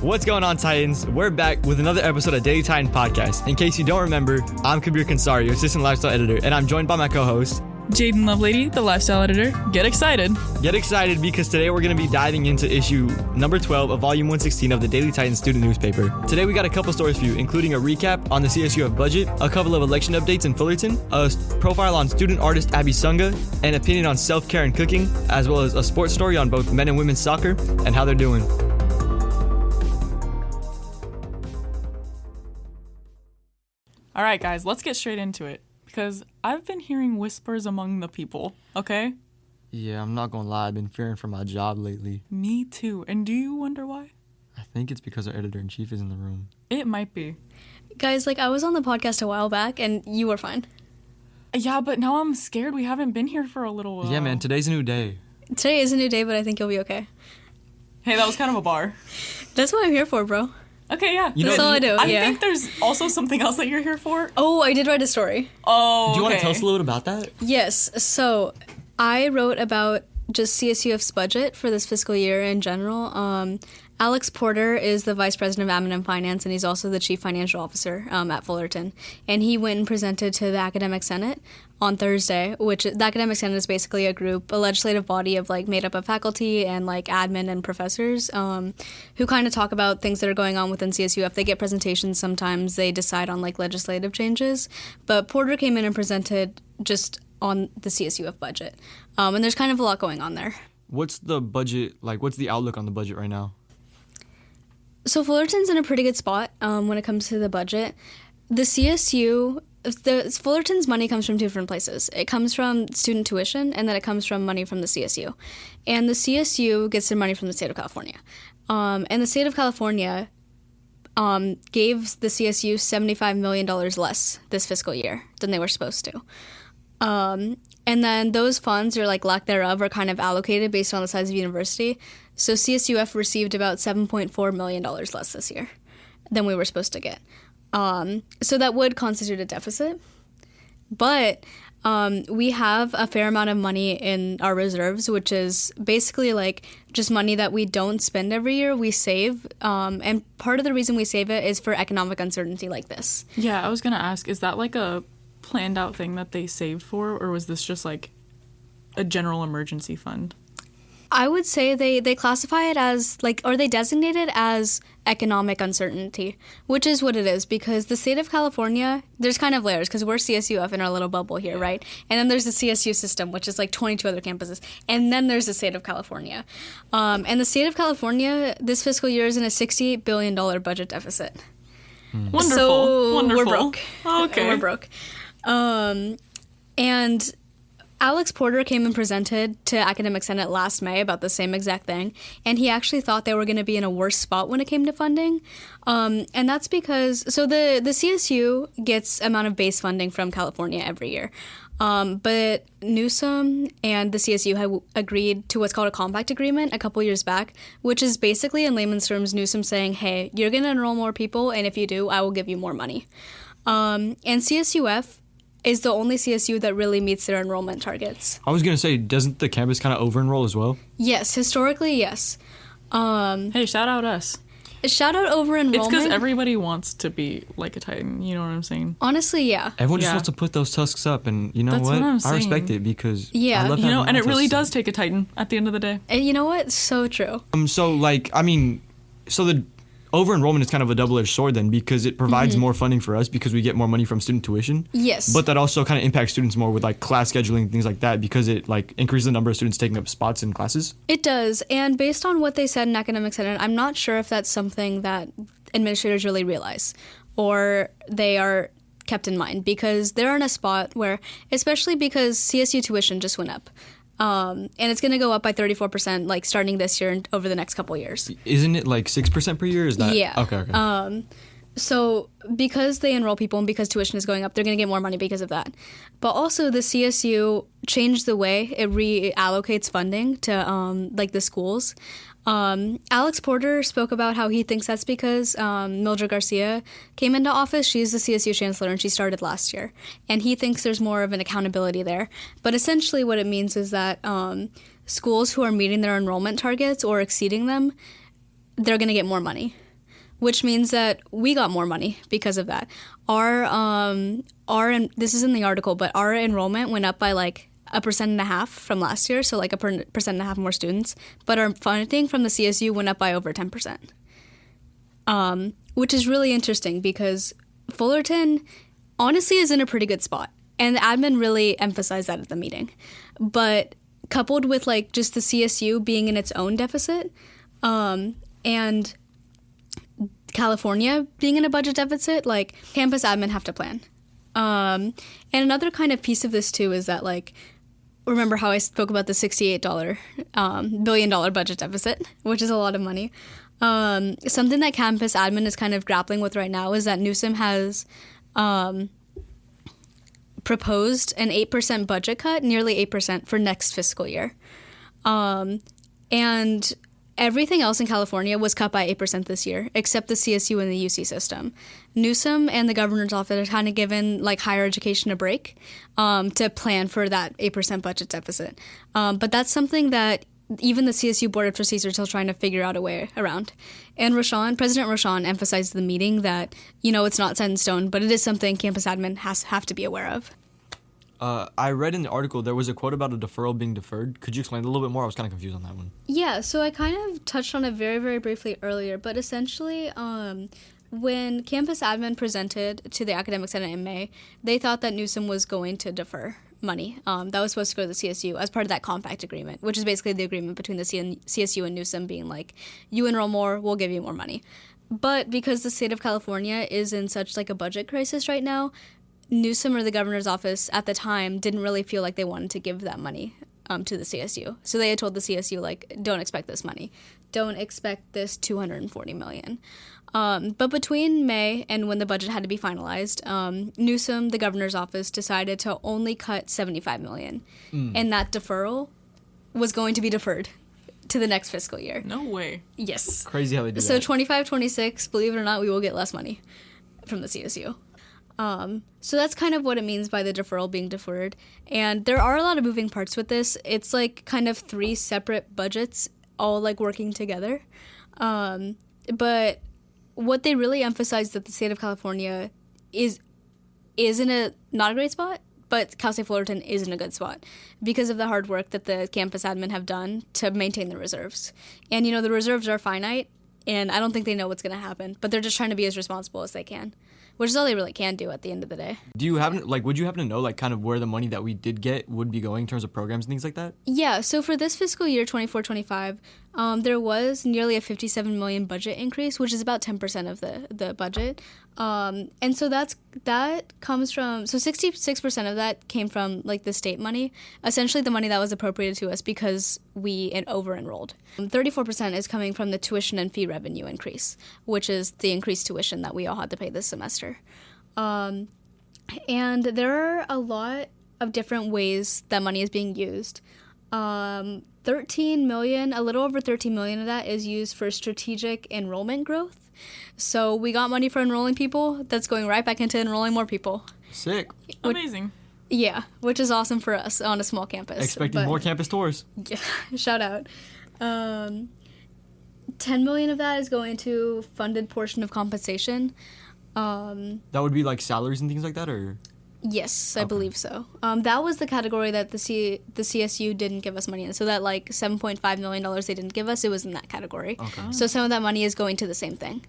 What's going on, Titans? We're back with another episode of Daily Titan Podcast. In case you don't remember, I'm Kabeer Kansara, your assistant lifestyle editor, and I'm joined by my co-host, Jayden, Lovelady, the lifestyle editor. Get excited. Get excited because today we're going to be diving into issue number 12 of volume 116 of the Daily Titan student newspaper. Today we got a couple stories for you, including a recap on the CSUF budget, a couple of election updates in Fullerton, a profile on student artist Abby Sunga, an opinion on self-care and cooking, as well as a sports story on both men and women's soccer and how they're doing. All right, guys, let's get straight into it. Because I've been hearing whispers among the people, okay? Yeah, I'm not gonna lie, I've been fearing for my job lately. Me too. And do you wonder why? I think it's because our editor-in-chief is in the room. It might be. Guys, I was on the podcast a while back, and you were fine. Yeah, but now I'm scared. We haven't been here for a little while. Yeah, man, today's a new day. Today is a new day, but I think you'll be okay. Hey, that was kind of a bar. That's what I'm here for, bro. Okay, yeah. That's all I do, I think there's also something else that you're here for. Oh, I did write a story. Oh, Do you want to tell us a little bit about that? Yes, so I wrote about just CSUF's budget for this fiscal year in general. Alex Porter is the Vice President of Admin and Finance, and he's also the Chief Financial Officer at Fullerton. And he went and presented to the Academic Senate on Thursday, which the Academic Senate is basically a legislative body of made up of faculty and admin and professors who kind of talk about things that are going on within CSUF. They get presentations sometimes. They decide on legislative changes. But Porter came in and presented just on the CSUF budget. And there's kind of a lot going on there. What's the budget, what's the outlook on the budget right now? So Fullerton's in a pretty good spot when it comes to the budget. Fullerton's money comes from two different places. It comes from student tuition, and then it comes from money from the CSU. And the CSU gets their money from the state of California. And the state of California gave the CSU $75 million less this fiscal year than they were supposed to. And then those funds, or lack thereof, are kind of allocated based on the size of the university. So CSUF received about $7.4 million less this year than we were supposed to get. So that would constitute a deficit. But we have a fair amount of money in our reserves, which is basically just money that we don't spend every year, we save. And part of the reason we save it is for economic uncertainty like this. Yeah, I was going to ask, is that a planned out thing that they saved for, or was this just a general emergency fund? I would say they classify it as or they designate it as economic uncertainty, which is what it is, because the state of California, there's kind of layers, because we're CSUF in our little bubble here, right? And then there's the CSU system, which is 22 other campuses, and then there's the state of California. And the state of California this fiscal year is in a $68 billion budget deficit. Wonderful. So Wonderful. We're broke. Okay. We're broke. And Alex Porter came and presented to Academic Senate last May about the same exact thing, and he actually thought they were going to be in a worse spot when it came to funding. And that's because, so the CSU gets amount of base funding from California every year. But Newsom and the CSU had agreed to what's called a compact agreement a couple years back, which is basically, in layman's terms, Newsom saying, hey, you're going to enroll more people, and if you do, I will give you more money. And CSUF is the only CSU that really meets their enrollment targets. I was going to say, doesn't the campus kind of over-enroll as well? Yes, historically, yes. Hey, shout out us. Shout out over-enrollment. It's because everybody wants to be like a Titan, you know what I'm saying? Honestly, yeah. Everyone just wants to put those tusks up, and you know That's what I'm I respect it because I love having and it really tusks does up. take a Titan at the end of the day. And you know what? So true. So the over-enrollment is kind of a double-edged sword then, because it provides more funding for us because we get more money from student tuition. Yes. But that also kind of impacts students more with class scheduling, things like that, because it increases the number of students taking up spots in classes. It does. And based on what they said in Academic Senate, I'm not sure if that's something that administrators really realize or they are kept in mind, because they're in a spot where, especially because CSU tuition just went up. And it's going to go up by 34%, starting this year and over the next couple years. Isn't it 6% per year? Is that? Yeah. Okay. So because they enroll people and because tuition is going up, they're going to get more money because of that. But also the CSU changed the way it reallocates funding to the schools. Alex Porter spoke about how he thinks that's because Mildred Garcia came into office. She's the CSU chancellor, and she started last year. And he thinks there's more of an accountability there. But essentially what it means is that schools who are meeting their enrollment targets or exceeding them, they're going to get more money. which means that we got more money because of that. This is in the article, but our enrollment went up by like 1.5% from last year, so like 1.5% more students. But our funding from the CSU went up by over 10%, which is really interesting because Fullerton honestly is in a pretty good spot, and the admin really emphasized that at the meeting. But coupled with like just the CSU being in its own deficit, and California being in a budget deficit, like campus admin have to plan. And another kind of piece of this too is that like, remember how I spoke about the $68 billion budget deficit, which is a lot of money. Something that campus admin is kind of grappling with right now is that Newsom has proposed an 8% budget cut, nearly 8% for next fiscal year. And everything else in California was cut by 8% this year, except the CSU and the UC system. Newsom and the governor's office are kind of given like higher education a break to plan for that 8% budget deficit. But that's something that even the CSU Board of Trustees are still trying to figure out a way around. And President Rochon emphasized at the meeting that, it's not set in stone, but it is something campus admin have to be aware of. I read in the article there was a quote about a deferral being deferred. Could you explain a little bit more? I was kind of confused on that one. Yeah, so I kind of touched on it very, very briefly earlier, but essentially when campus admin presented to the Academic Senate in May, they thought that Newsom was going to defer money. That was supposed to go to the CSU as part of that compact agreement, which is basically the agreement between the CSU and Newsom being like, you enroll more, we'll give you more money. But because the state of California is in such like a budget crisis right now, Newsom or the governor's office at the time didn't really feel like they wanted to give that money to the CSU. So they had told the CSU, like, don't expect this money. Don't expect this $240 million. But between May and when the budget had to be finalized, Newsom, the governor's office, decided to only cut $75 million. And that deferral was going to be deferred to the next fiscal year. No way. Yes. Crazy how they do that. So 25-26, believe it or not, we will get less money from the CSU. So that's kind of what it means by the deferral being deferred. And there are a lot of moving parts with this. It's like kind of 3 separate budgets all like working together. But what they really emphasize that the state of California is in not a great spot, but Cal State Fullerton is in a good spot because of the hard work that the campus admin have done to maintain the reserves. And, the reserves are finite, and I don't think they know what's going to happen, but they're just trying to be as responsible as they can, which is all they really can do at the end of the day. Would you happen to know, like, kind of where the money that we did get would be going in terms of programs and things like that? Yeah, so for this fiscal year, 24-25, there was nearly a $57 million budget increase, which is about 10% of the budget. And so that comes from, so 66% of that came from, like, the state money, essentially the money that was appropriated to us because we over-enrolled. 34% is coming from the tuition and fee revenue increase, which is the increased tuition that we all had to pay this semester. And there are a lot of different ways that money is being used. 13 million, a little over 13 million of that is used for strategic enrollment growth. So we got money for enrolling people that's going right back into enrolling more people. Sick. Amazing. Yeah, which is awesome for us on a small campus. Expecting more campus tours. Yeah, shout out. 10 million of that is going to funded portion of compensation. That would be like salaries and things like that, or? Yes, I believe so. That was the category that the CSU didn't give us money in. So that like $7.5 million they didn't give us, it was in that category. Okay. So some of that money is going to the same thing.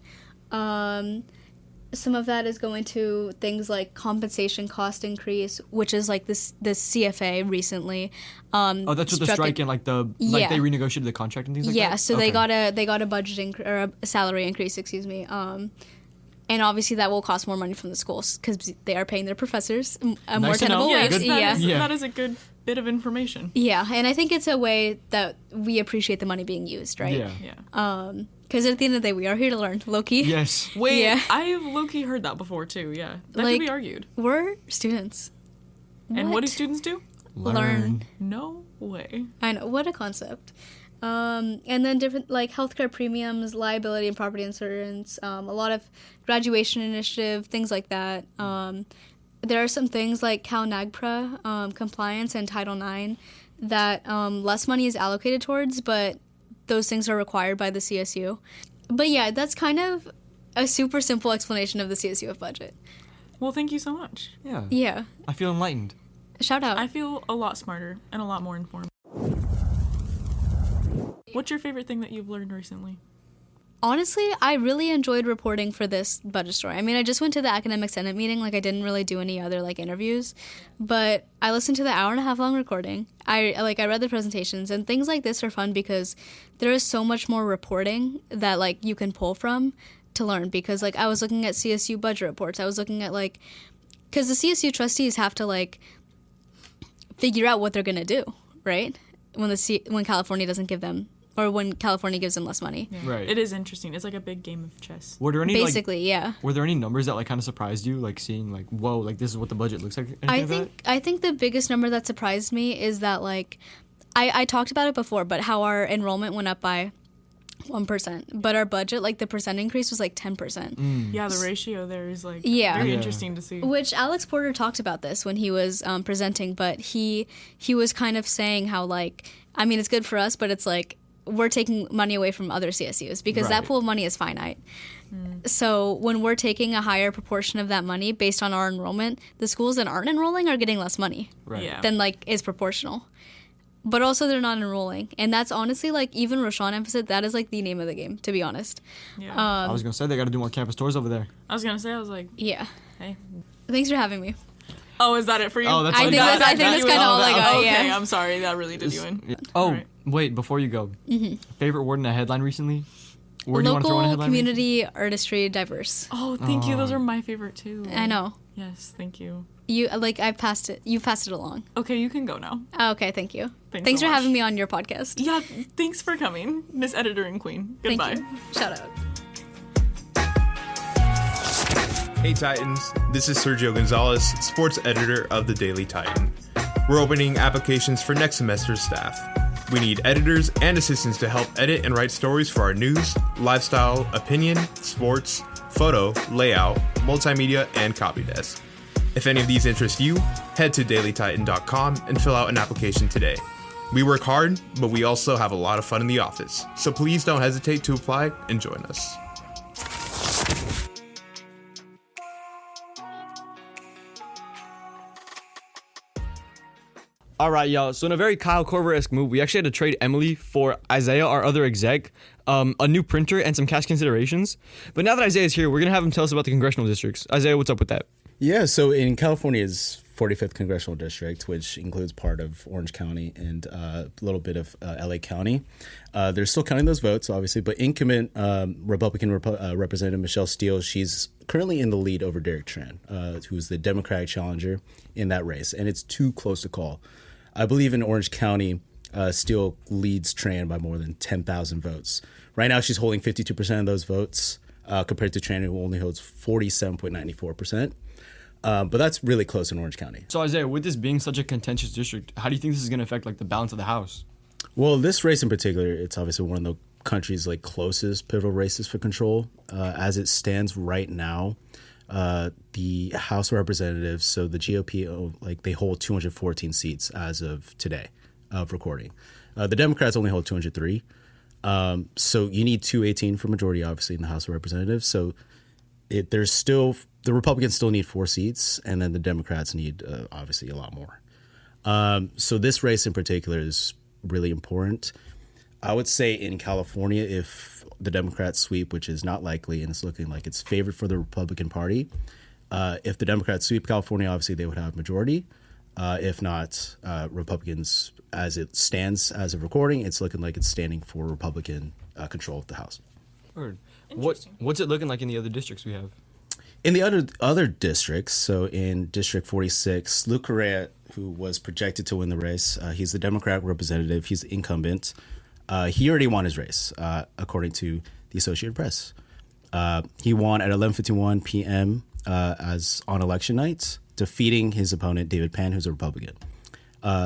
Some of that is going to things like compensation cost increase, which is like the CFA recently. That's what the strike and like they renegotiated the contract and things like that? Yeah, so they got a budget or a salary increase, excuse me. And obviously that will cost more money from the schools because they are paying their professors a more tenable wage. That is a good bit of information. Yeah, and I think it's a way that we appreciate the money being used, right? Yeah. Because at the end of the day, we are here to learn, low-key. Yes. Wait, yeah. I've low-key heard that before, too, yeah. That could be argued. We're students. And what do students do? Learn. No way. I know, what a concept. And then different, like, healthcare premiums, liability and property insurance, a lot of graduation initiative, things like that. There are some things like Cal NAGPRA compliance and Title IX that less money is allocated towards, but those things are required by the CSU. But yeah, that's kind of a super simple explanation of the CSUF budget. Well, thank you so much. Yeah. Yeah. I feel enlightened. Shout out. I feel a lot smarter and a lot more informed. What's your favorite thing that you've learned recently? Honestly, I really enjoyed reporting for this budget story. I mean, I just went to the academic senate meeting. Like, I didn't really do any other like interviews, but I listened to the 1.5 hour long recording. I read the presentations, and things like this are fun because there is so much more reporting that like you can pull from to learn. Because like I was looking at CSU budget reports. I was looking at like, because the CSU trustees have to like figure out what they're gonna do, right? When California doesn't give them. Or when California gives them less money. Yeah. Right. It is interesting. It's like a big game of chess. Were there any basically, yeah. Were there any numbers that like kind of surprised you, like seeing like, whoa, like this is what the budget looks like? I think the biggest number that surprised me is that like I talked about it before, but how our enrollment went up by 1%, but our budget, like the percent increase was like 10%. Yeah, the ratio there is like Yeah. very Yeah. interesting to see. Which Alex Porter talked about this when he was presenting, but he was kind of saying how like, I mean, it's good for us, but it's like we're taking money away from other CSUs because that pool of money is finite. So when we're taking a higher proportion of that money based on our enrollment, the schools that aren't enrolling are getting less money than like is proportional. But also they're not enrolling. And that's honestly like, even Roshan emphasized, that is like the name of the game, to be honest. Yeah. I was going to say they got to do more campus tours over there. I was like, Yeah. hey. Thanks for having me. Oh, is that it for you? Oh, that's I all think you got? that's kind of all I got, Okay, yeah. I'm sorry. That really did you in. Yeah. Oh, Right. wait, before you go. Favorite word in a headline recently? Word you want to throw in a Local, headline community, artistry, diverse. Oh, thank you. Those are my favorite too. I know. Yes, thank you. You I passed it. You passed it along. Okay, you can go now. Oh, okay, thank you. so Thanks for much. having me on your podcast. Yeah, thanks for coming, Miss Editor and Queen. Goodbye. Thank you. Shout out. Hey Titans, this is Sergio Gonzalez, sports editor of the Daily Titan. We're opening applications for next semester's staff. We need editors and assistants to help edit and write stories for our news, lifestyle, opinion, sports, photo, layout, multimedia, and copy desk. If any of these interest you, head to dailytitan.com and fill out an application today. We work hard, but we also have a lot of fun in the office, so please don't hesitate to apply and join us. All right, y'all. So in a very Kyle Korver-esque move, we actually had to trade Emily for Isaiah, our other exec, a new printer, and some cash considerations. But now that Isaiah's here, we're going to have him tell us about the congressional districts. Isaiah, what's up with that? Yeah, so in California's 45th congressional district, which includes part of Orange County and a little bit of LA County, they're still counting those votes, obviously. But incumbent Republican Representative Michelle Steele, she's currently in the lead over Derek Tran, who's the Democratic challenger in that race. And it's too close to call. I believe in Orange County, Steele leads Tran by more than 10,000 votes. Right now, she's holding 52% of those votes compared to Tran, who only holds 47.94%. But that's really close in Orange County. So Isaiah, with this being such a contentious district, how do you think this is going to affect like the balance of the House? Well, this race in particular, it's obviously one of the country's like closest pivotal races for control. As it stands right now, the House of Representatives, so the GOP, like they hold 214 seats as of today of recording. The Democrats only hold 203. So you need 218 for majority, obviously, in the House of Representatives. So there's still, the Republicans still need 4 seats, and then the Democrats need obviously a lot more. So this race in particular is really important. I would say in California, if the Democrats sweep, which is not likely, and it's looking like it's favored for the Republican Party, if the Democrats sweep California, obviously they would have majority. If not, Republicans, as it stands as of recording, it's looking like it's standing for Republican control of the House. Word. What's it looking like in the other districts we have? In the other districts, so in District 46, Luke Correa, who was projected to win the race, he's the Democratic representative. He's the incumbent. He already won his race, according to the Associated Press. He won at 11:51 p.m. As on election night, defeating his opponent, David Pan, who's a Republican.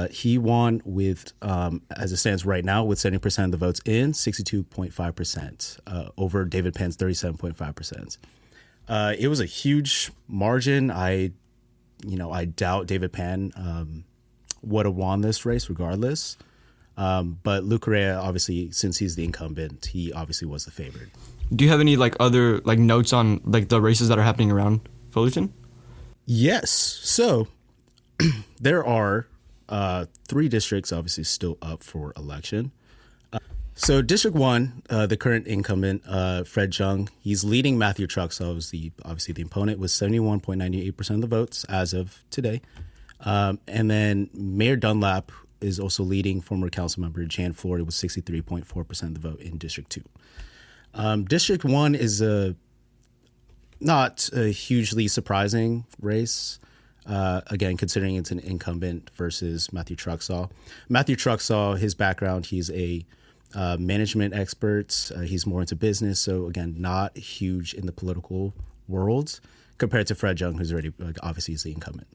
He won with, as it stands right now, with 70% of the votes in, 62.5%, over David Pan's 37.5%. It was a huge margin. I doubt David Pan would have won this race regardless. But Luke Correa, obviously, since he's the incumbent, he obviously was the favorite. Do you have any like other like notes on like the races that are happening around Fullerton? Yes. So there are 3 districts obviously still up for election. So District 1, the current incumbent, Fred Jung, he's leading Matthew Truxell, who's obviously the opponent, with 71.98% of the votes as of today. And then Mayor Dunlap is also leading former council member Jan Florida with 63.4% of the vote in District 2. District 1 is not a hugely surprising race. Again, considering it's an incumbent versus Matthew Truxell. Matthew Truxell, his background, he's a management expert. He's more into business. So again, not huge in the political world compared to Fred Jung, who's already obviously is the incumbent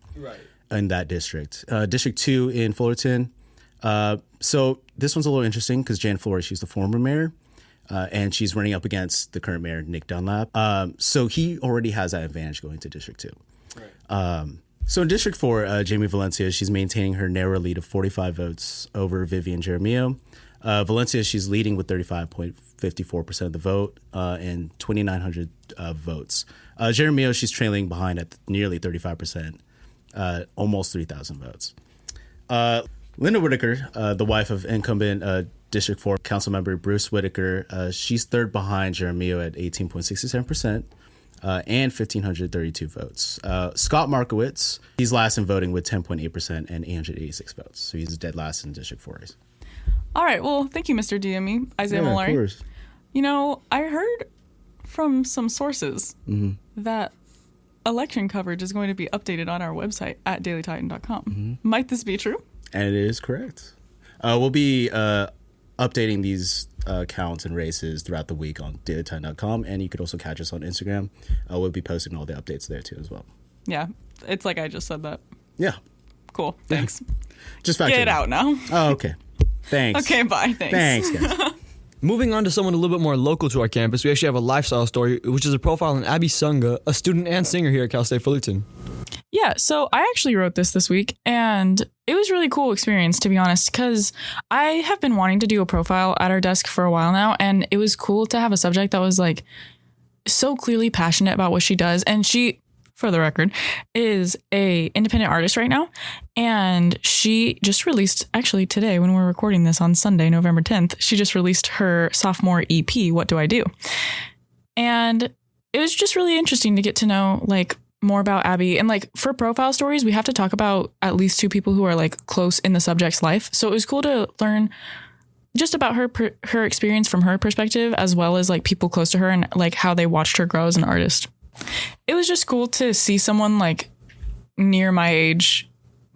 in that district. District 2 in Fullerton. So this one's a little interesting because Jan Flores, she's the former mayor. And she's running up against the current mayor, Nick Dunlap. So he already has that advantage going to District 2. Right. So in District 4, Jamie Valencia, she's maintaining her narrow lead of 45 votes over Vivian Jaramillo. Valencia, she's leading with 35.54% of the vote and 2,900 votes. Jaramillo, she's trailing behind at nearly 35%, almost 3,000 votes. Linda Whitaker, the wife of incumbent District 4 Councilmember Bruce Whitaker, she's third behind Jaramillo at 18.67% and 1,532 votes. Scott Markowitz, he's last in voting with 10.8% and 886 votes. So he's dead last in District 4 race. All right. Well, thank you, Mr. DME, Isaiah Mallari. Of course. You know, I heard from some sources that election coverage is going to be updated on our website at dailytitan.com. Might this be true? And it is correct. We'll be updating these counts and races throughout the week on dailytitan.com, and you could also catch us on Instagram. We'll be posting all the updates there too as well. Yeah, it's like I just said that. Yeah. Cool. Thanks. Just get out now. Oh, okay. Thanks. Okay, bye. Thanks. Thanks, guys. Moving on to someone a little bit more local to our campus, we actually have a lifestyle story, which is a profile on Abby Sunga, a student and singer here at Cal State Fullerton. Yeah, so I actually wrote this week, and it was a really cool experience, to be honest, because I have been wanting to do a profile at our desk for a while now, and it was cool to have a subject that was like so clearly passionate about what she does. And she, for the record, is a independent artist right now, and she just released, actually today when we're recording this on Sunday, November 10th, she just released her sophomore EP, What Do I Do? And it was just really interesting to get to know like more about Abby. And like for profile stories, we have to talk about at least 2 people who are like close in the subject's life. So it was cool to learn just about her experience from her perspective, as well as like people close to her and like how they watched her grow as an artist. It was just cool to see someone like near my age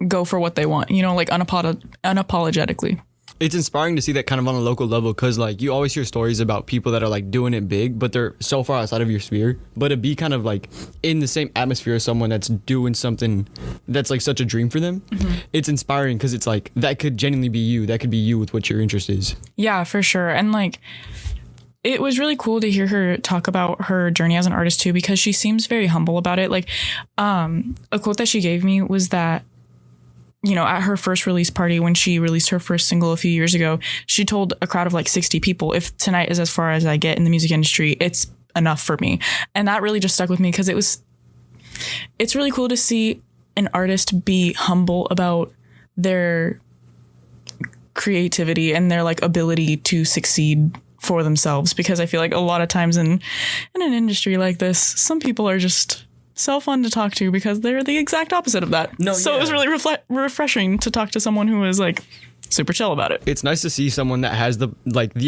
go for what they want, you know, like unapologetically. It's inspiring to see that kind of on a local level, because like you always hear stories about people that are like doing it big, but they're so far outside of your sphere. But to be kind of like in the same atmosphere as someone that's doing something that's like such a dream for them, it's inspiring, because it's like that could genuinely be you. That could be you with what your interest is. Yeah, for sure. And like it was really cool to hear her talk about her journey as an artist too, because she seems very humble about it. Like a quote that she gave me was that, you know, at her first release party, when she released her first single a few years ago, she told a crowd of like 60 people, if tonight is as far as I get in the music industry, it's enough for me. And that really just stuck with me, because it's really cool to see an artist be humble about their creativity and their like ability to succeed for themselves. Because I feel like a lot of times in an industry like this, some people are just so fun to talk to because they're the exact opposite of that. It was really refreshing to talk to someone who is like super chill about it. It's nice to see someone that has the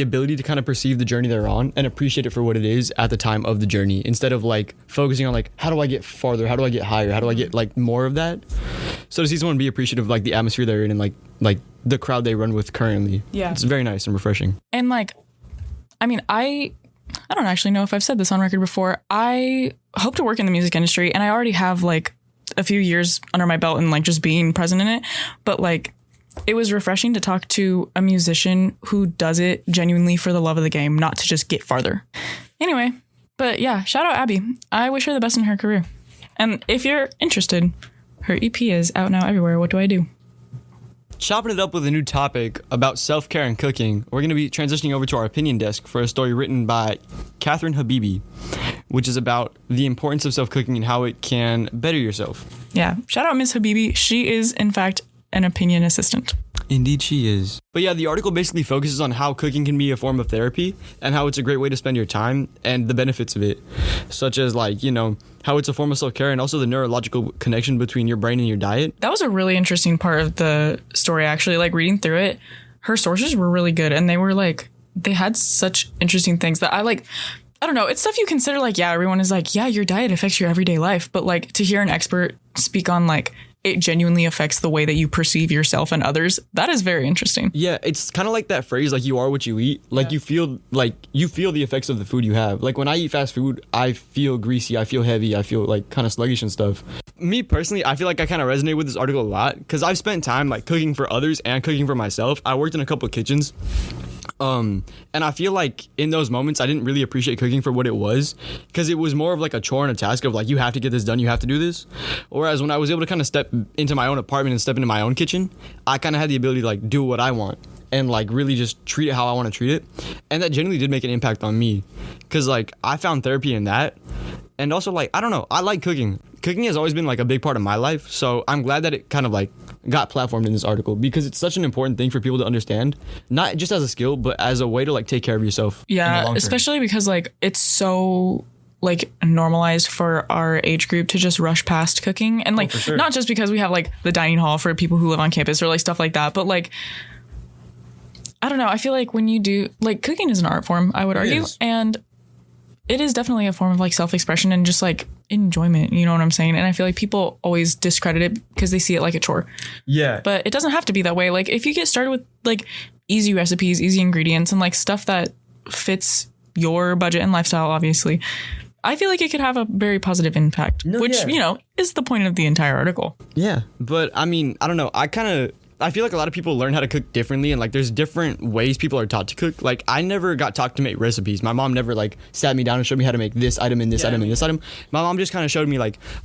ability to kind of perceive the journey they're on and appreciate it for what it is at the time of the journey, instead of like focusing on like, how do I get farther? How do I get higher? How do I get like more of that? So to see someone be appreciative of like the atmosphere they're in and like the crowd they run with currently. Yeah. It's very nice and refreshing. And like, I mean, I don't actually know if I've said this on record before. I hope to work in the music industry, and I already have like a few years under my belt and like just being present in it. But like, it was refreshing to talk to a musician who does it genuinely for the love of the game, not to just get farther. Anyway, but yeah, shout out Abby. I wish her the best in her career. And if you're interested, her EP is out now everywhere. What do I do? chopping it up with a new topic about self-care and cooking. We're going to be transitioning over to our opinion desk for a story written by Catherine Habibi, which is about the importance of self-cooking and how it can better yourself. Yeah. Shout out Miss Habibi. She is, in fact, an opinion assistant. Indeed she is. But yeah, the article basically focuses on how cooking can be a form of therapy and how it's a great way to spend your time and the benefits of it, such as how it's a form of self-care and also the neurological connection between your brain and your diet. That was a really interesting part of the story, actually. Like, reading through it, her sources were really good, and they had such interesting things that I don't know, it's stuff you consider, everyone is your diet affects your everyday life, but to hear an expert speak on it genuinely affects the way that you perceive yourself and others, that is very interesting. Yeah, it's kind of like that phrase, you are what you eat. You feel the effects of the food you have. When I eat fast food, I feel greasy, I feel heavy, I feel kind of sluggish and stuff. Me personally, I feel like I kind of resonate with this article a lot because I've spent time cooking for others and cooking for myself. I worked in a couple of kitchens. And I feel like in those moments, I didn't really appreciate cooking for what it was because it was more of a chore and a task of you have to get this done, you have to do this. Whereas when I was able to kind of step into my own apartment and step into my own kitchen, I kind of had the ability to do what I want and really just treat it how I want to treat it. And that genuinely did make an impact on me because I found therapy in that. And also I don't know, I like cooking. Cooking has always been a big part of my life. So I'm glad that it kind of got platformed in this article because it's such an important thing for people to understand, not just as a skill, but as a way to take care of yourself. Yeah, especially because it's so normalized for our age group to just rush past cooking. And for sure. Not just because we have the dining hall for people who live on campus or stuff like that, but I don't know. I feel when you do cooking is an art form, I would argue. And it is definitely a form of self-expression and just enjoyment. You know what I'm saying? And I feel people always discredit it because they see it like a chore. Yeah. But it doesn't have to be that way. If you get started with easy recipes, easy ingredients, and stuff that fits your budget and lifestyle, obviously, I feel it could have a very positive impact, is the point of the entire article. Yeah. But I mean, I don't know. I feel a lot of people learn how to cook differently and there's different ways people are taught to cook. I never got taught to make recipes. My mom never sat me down and showed me how to make this item and this item and this item. My mom just kind of showed me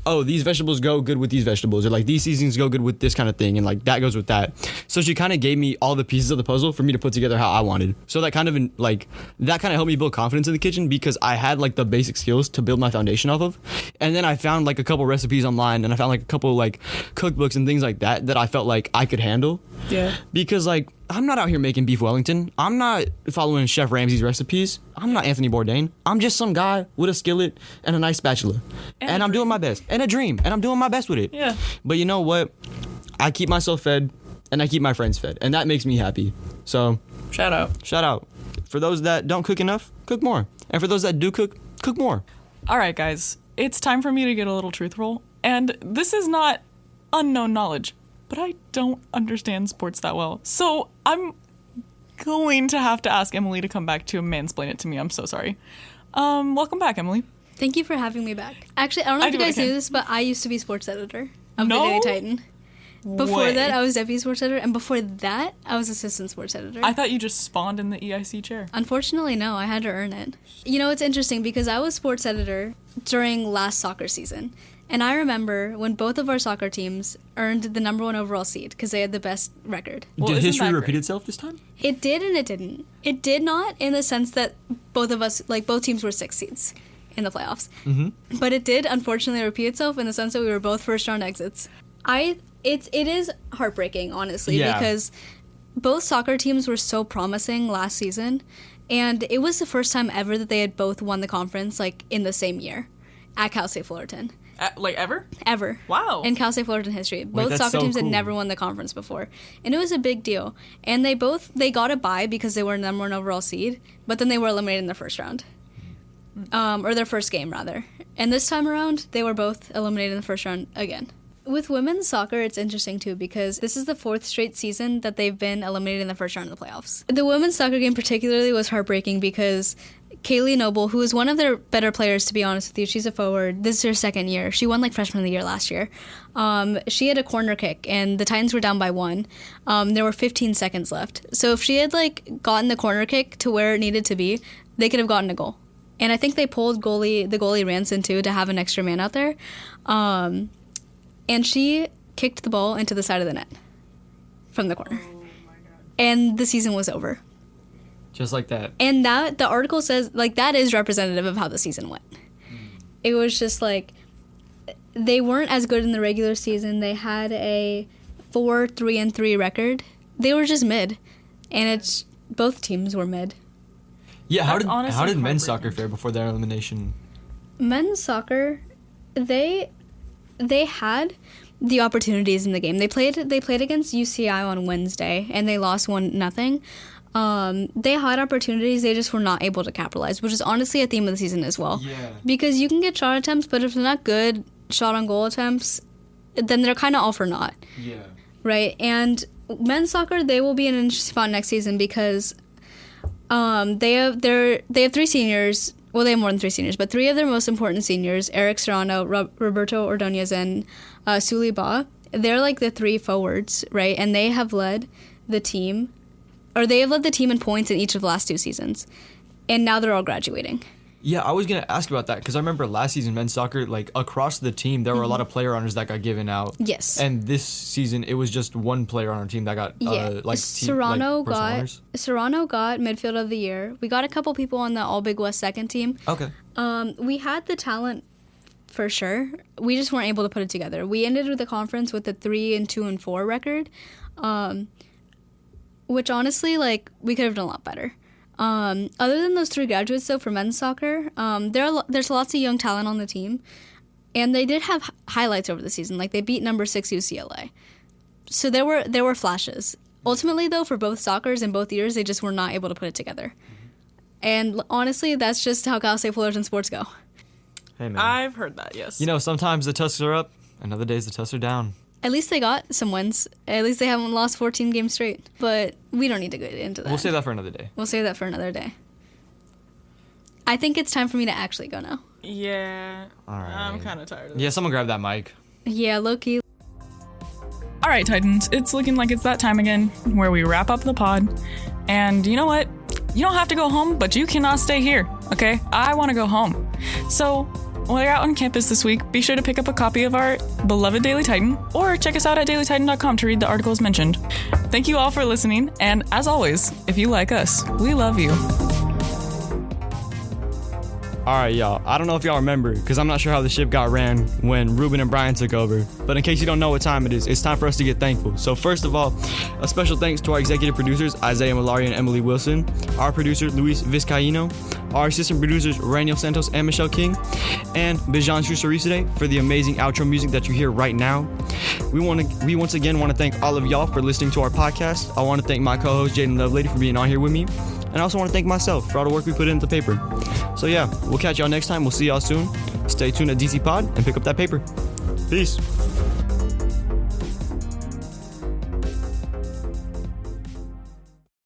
oh, these vegetables go good with these vegetables or these seasonings go good with this kind of thing and that goes with that. So she kind of gave me all the pieces of the puzzle for me to put together how I wanted. So that kind of helped me build confidence in the kitchen because I had the basic skills to build my foundation off of. And then I found a couple recipes online and I found a couple cookbooks and things like that I felt I could handle. Yeah. Because I'm not out here making beef Wellington. I'm not following Chef Ramsay's recipes. I'm not Anthony Bourdain. I'm just some guy with a skillet and a nice spatula. And I'm doing my best. And a dream. And I'm doing my best with it. Yeah. But you know what? I keep myself fed and I keep my friends fed. And that makes me happy. So shout out. For those that don't cook enough, cook more. And for those that do cook, cook more. All right, guys. It's time for me to get a little truthful. And this is not unknown knowledge, but I don't understand sports that well. So I'm going to have to ask Emily to come back to mansplain it to me. I'm so sorry. Welcome back, Emily. Thank you for having me back. Actually, I don't know if you guys knew this, but I used to be sports editor of the Daily Titan. Before that, I was deputy sports editor, and before that, I was assistant sports editor. I thought you just spawned in the EIC chair. Unfortunately, no. I had to earn it. It's interesting because I was sports editor during last soccer season. And I remember when both of our soccer teams earned the number 1 overall seed because they had the best record. Well, did history repeat itself this time? It did and it didn't. It did not in the sense that both of us, both teams were 6 seeds in the playoffs. Mm-hmm. But it did, unfortunately, repeat itself in the sense that we were both first-round exits. It is heartbreaking, honestly, because both soccer teams were so promising last season. And it was the first time ever that they had both won the conference, in the same year at Cal State Fullerton. Ever? Ever. Wow. In Cal State Fullerton history. Both soccer teams had never won the conference before. And it was a big deal. And they got a bye because they were number 1 overall seed, but then they were eliminated in their first round. Or their first game, rather. And this time around, they were both eliminated in the first round again. With women's soccer, it's interesting, too, because this is the 4th straight season that they've been eliminated in the first round of the playoffs. The women's soccer game particularly was heartbreaking because Kaylee Noble, who is one of their better players, to be honest with you, she's a forward. This is her second year. She won Freshman of the Year last year. She had a corner kick, and the Titans were down by 1. There were 15 seconds left. So if she had gotten the corner kick to where it needed to be, they could have gotten a goal. And I think they pulled the goalie Ranson too to have an extra man out there. And she kicked the ball into the side of the net. from the corner. And the season was over. Just like that. And that, the article says, like, that is representative of how the season went. It was just like, they weren't as good in the regular season. They had a 4-3-3 record. They were just mid. And it's, both teams were mid. Yeah, how That's did men's soccer fare before their elimination? Men's soccer, they had the opportunities in the game. They played against UCI on Wednesday, and they lost 1-0. They had opportunities, they just were not able to capitalize, which is honestly a theme of the season as well. Yeah. Because you can get shot attempts, but if they're not good shot on goal attempts, then they're kind of all for naught. Yeah. Right? And men's soccer, they will be in an interesting spot next season because they have 3 seniors. Well, they have more than 3 seniors, but 3 of their most important seniors, Eric Serrano, Roberto Ordonez, and Suli Ba, they're like the 3 forwards, right? And they have led the team, or they have led the team in points in each of the last 2 seasons. And now they're all graduating. Yeah, I was going to ask about that because I remember last season men's soccer, like across the team, there were a lot of player honors that got given out. Yes. And this season, it was just one player on our team that got Serrano honors. got midfield of the year. We got a couple people on the All Big West second team. Okay. We had the talent for sure. We just weren't able to put it together. We ended with the conference with a 3-2-4 record, which honestly, like, we could have done a lot better. Other than those 3 graduates, though, for men's soccer, there's lots of young talent on the team, and they did have highlights over the season. Like, they beat number 6 UCLA, so there were flashes. Ultimately, though, for both soccers in both years, they just were not able to put it together. And honestly, that's just how Cal State Fullerton sports go. Hey, man. I've heard that, yes. You know, sometimes the Tusks are up, and other days the Tusks are down. At least they got some wins. At least they haven't lost 14 games straight. But we don't need to get into that. We'll save that for another day. We'll save that for another day. I think it's time for me to actually go now. Yeah. All right. I'm kind of tired of this. Yeah, someone grab that mic. Yeah, low-key. All right, Titans, it's looking like it's that time again where we wrap up the pod. And you know what? You don't have to go home, but you cannot stay here, okay? I want to go home. So while you're out on campus this week, be sure to pick up a copy of our beloved Daily Titan, or check us out at dailytitan.com to read the articles mentioned. Thank you all for listening, and as always, if you like us, we love you. All right, y'all. I don't know if y'all remember, because I'm not sure how the ship got ran when Ruben and Brian took over. But in case you don't know what time it is, it's time for us to get thankful. So first of all, a special thanks to our executive producers, Isaiah Mallari and Emily Wilson, our producer, Luis Vizcaino, our assistant producers, Raniel, Santos, and Michelle King, and Bijan Shoushtarizadeh for the amazing outro music that you hear right now. We once again want to thank all of y'all for listening to our podcast. I want to thank my co-host, Jayden and Lovelady, for being on here with me. And I also want to thank myself for all the work we put into the paper. So yeah, we'll catch y'all next time. We'll see y'all soon. Stay tuned at DC Pod and pick up that paper. Peace.